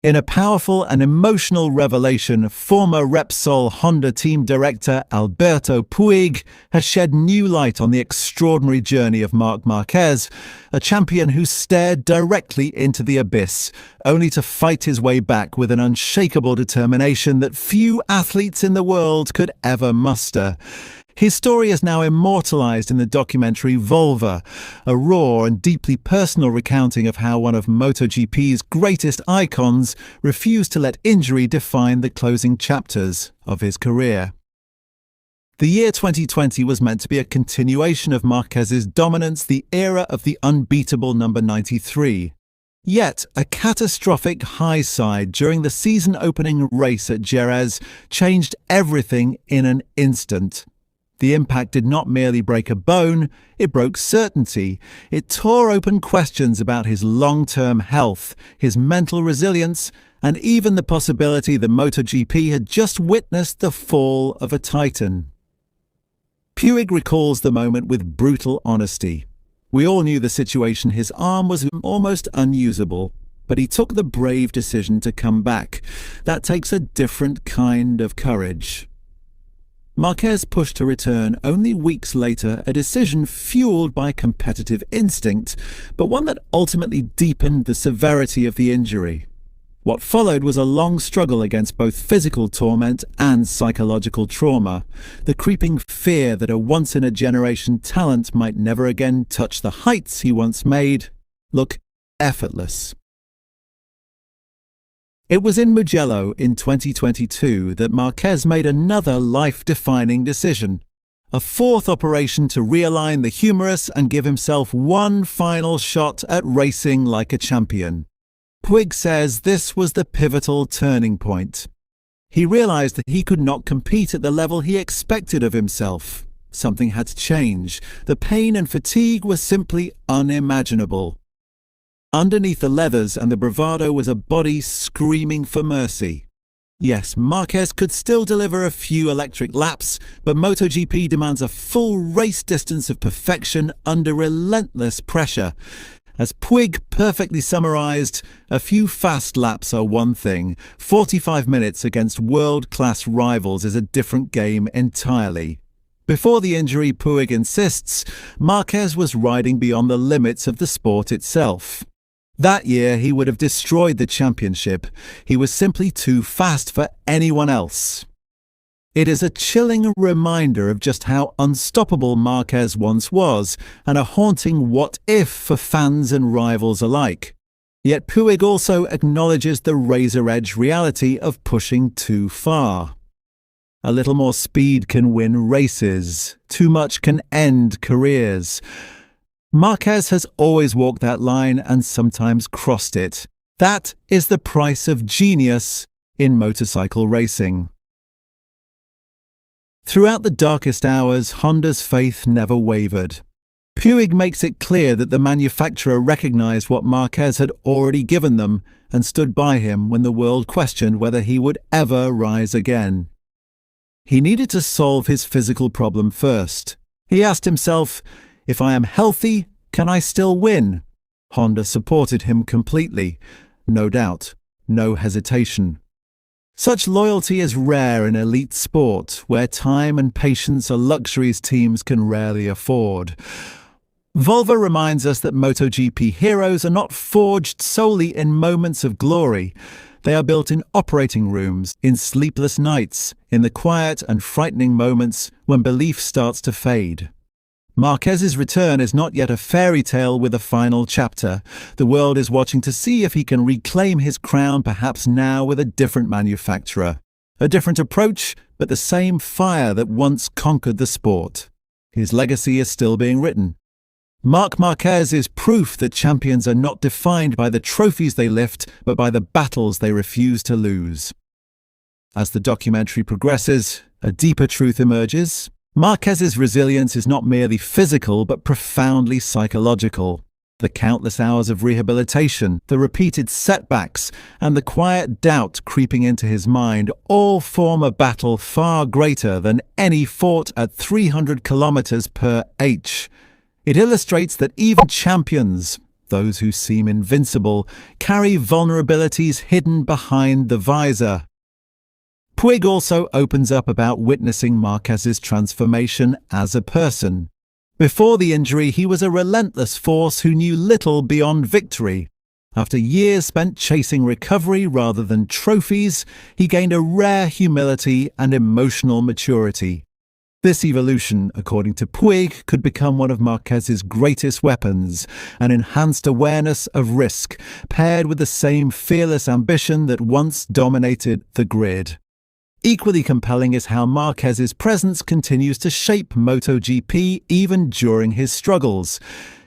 In a powerful and emotional revelation, former Repsol Honda team director Alberto Puig has shed new light on the extraordinary journey of Marc Marquez, a champion who stared directly into the abyss, only to fight his way back with an unshakable determination that few athletes in the world could ever muster. His story is now immortalised in the documentary Volver, a raw and deeply personal recounting of how one of MotoGP's greatest icons refused to let injury define the closing chapters of his career. The year 2020 was meant to be a continuation of Marquez's dominance, the era of the unbeatable number 93. Yet, a catastrophic high side during the season-opening race at Jerez changed everything in an instant. The impact did not merely break a bone, it broke certainty. It tore open questions about his long-term health, his mental resilience, and even the possibility that MotoGP had just witnessed the fall of a titan. Puig recalls the moment with brutal honesty. We all knew the situation. His arm was almost unusable, but he took the brave decision to come back. That takes a different kind of courage. Marquez pushed to return only weeks later, a decision fueled by competitive instinct, but one that ultimately deepened the severity of the injury. What followed was a long struggle against both physical torment and psychological trauma, the creeping fear that a once-in-a-generation talent might never again touch the heights he once made look effortless. It was in Mugello in 2022 that Marquez made another life-defining decision, a fourth operation to realign the humerus and give himself one final shot at racing like a champion. Puig says this was the pivotal turning point. He realized that he could not compete at the level he expected of himself. Something had to change. The pain and fatigue were simply unimaginable. Underneath the leathers and the bravado was a body screaming for mercy. Yes, Marquez could still deliver a few electric laps, but MotoGP demands a full race distance of perfection under relentless pressure. As Puig perfectly summarized, a few fast laps are one thing. 45 minutes against world-class rivals is a different game entirely. Before the injury, Puig insists, Marquez was riding beyond the limits of the sport itself. That year, he would have destroyed the championship. He was simply too fast for anyone else. It is a chilling reminder of just how unstoppable Marquez once was, and a haunting what-if for fans and rivals alike. Yet Puig also acknowledges the razor-edge reality of pushing too far. A little more speed can win races. Too much can end careers. Marquez has always walked that line and sometimes crossed it. That is the price of genius in motorcycle racing. Throughout the darkest hours, Honda's faith never wavered. Puig makes it clear that the manufacturer recognized what Marquez had already given them and stood by him when the world questioned whether he would ever rise again. He needed to solve his physical problem first. He asked himself, if I am healthy, can I still win? Honda supported him completely. No doubt, no hesitation. Such loyalty is rare in elite sport, where time and patience are luxuries teams can rarely afford. Volver reminds us that MotoGP heroes are not forged solely in moments of glory. They are built in operating rooms, in sleepless nights, in the quiet and frightening moments when belief starts to fade. Marquez's return is not yet a fairy tale with a final chapter. The world is watching to see if he can reclaim his crown, perhaps now with a different manufacturer. A different approach, but the same fire that once conquered the sport. His legacy is still being written. Marc Marquez is proof that champions are not defined by the trophies they lift, but by the battles they refuse to lose. As the documentary progresses, a deeper truth emerges. Marquez's resilience is not merely physical, but profoundly psychological. The countless hours of rehabilitation, the repeated setbacks, and the quiet doubt creeping into his mind all form a battle far greater than any fought at 300 kilometers per h. It illustrates that even champions, Those who seem invincible carry vulnerabilities hidden behind the visor. Puig also opens up about witnessing Marquez's transformation as a person. Before the injury, he was a relentless force who knew little beyond victory. After years spent chasing recovery rather than trophies, he gained a rare humility and emotional maturity. This evolution, according to Puig, could become one of Marquez's greatest weapons, an enhanced awareness of risk, paired with the same fearless ambition that once dominated the grid. Equally compelling is how Marquez's presence continues to shape MotoGP even during his struggles.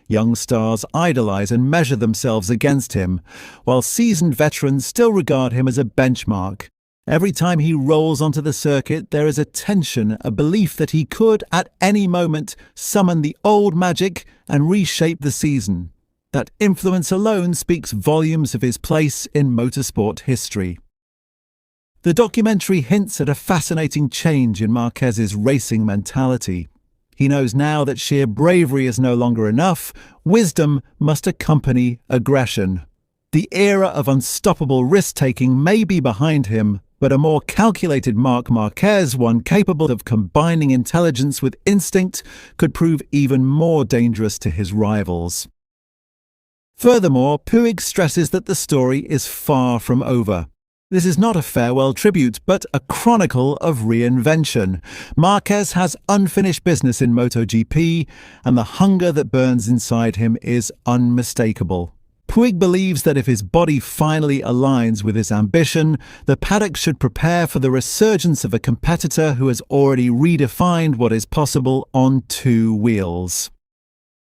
Young stars idolize and measure themselves against him, while seasoned veterans still regard him as a benchmark. Every time he rolls onto the circuit, there is a tension, a belief that he could, at any moment, summon the old magic and reshape the season. That influence alone speaks volumes of his place in motorsport history. The documentary hints at a fascinating change in Marquez's racing mentality. He knows now that sheer bravery is no longer enough. Wisdom must accompany aggression. The era of unstoppable risk-taking may be behind him, but a more calculated Marc Marquez, one capable of combining intelligence with instinct, could prove even more dangerous to his rivals. Furthermore, Puig stresses that the story is far from over. This is not a farewell tribute, but a chronicle of reinvention. Marquez has unfinished business in MotoGP, and the hunger that burns inside him is unmistakable. Puig believes that if his body finally aligns with his ambition, the paddock should prepare for the resurgence of a competitor who has already redefined what is possible on two wheels.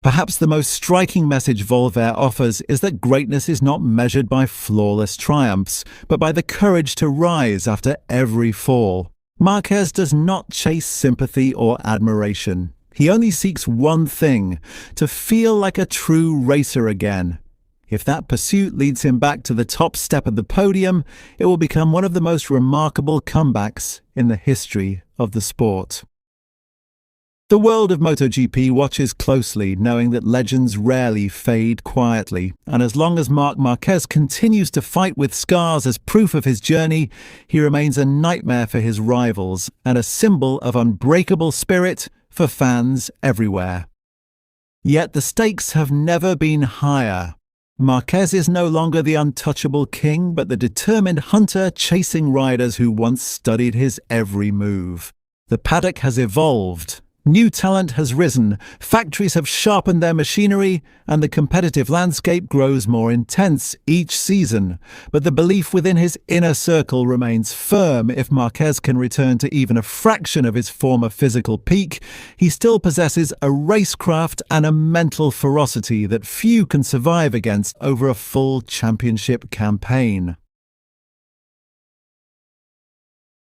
Perhaps the most striking message Volver offers is that greatness is not measured by flawless triumphs, but by the courage to rise after every fall. Marquez does not chase sympathy or admiration. He only seeks one thing: to feel like a true racer again. If that pursuit leads him back to the top step of the podium, it will become one of the most remarkable comebacks in the history of the sport. The world of MotoGP watches closely, knowing that legends rarely fade quietly, and as long as Marc Marquez continues to fight with scars as proof of his journey, he remains a nightmare for his rivals and a symbol of unbreakable spirit for fans everywhere. Yet the stakes have never been higher. Marquez is no longer the untouchable king, but the determined hunter chasing riders who once studied his every move. The paddock has evolved. New talent has risen, factories have sharpened their machinery, and the competitive landscape grows more intense each season. But the belief within his inner circle remains firm. If Marquez can return to even a fraction of his former physical peak, he still possesses a racecraft and a mental ferocity that few can survive against over a full championship campaign.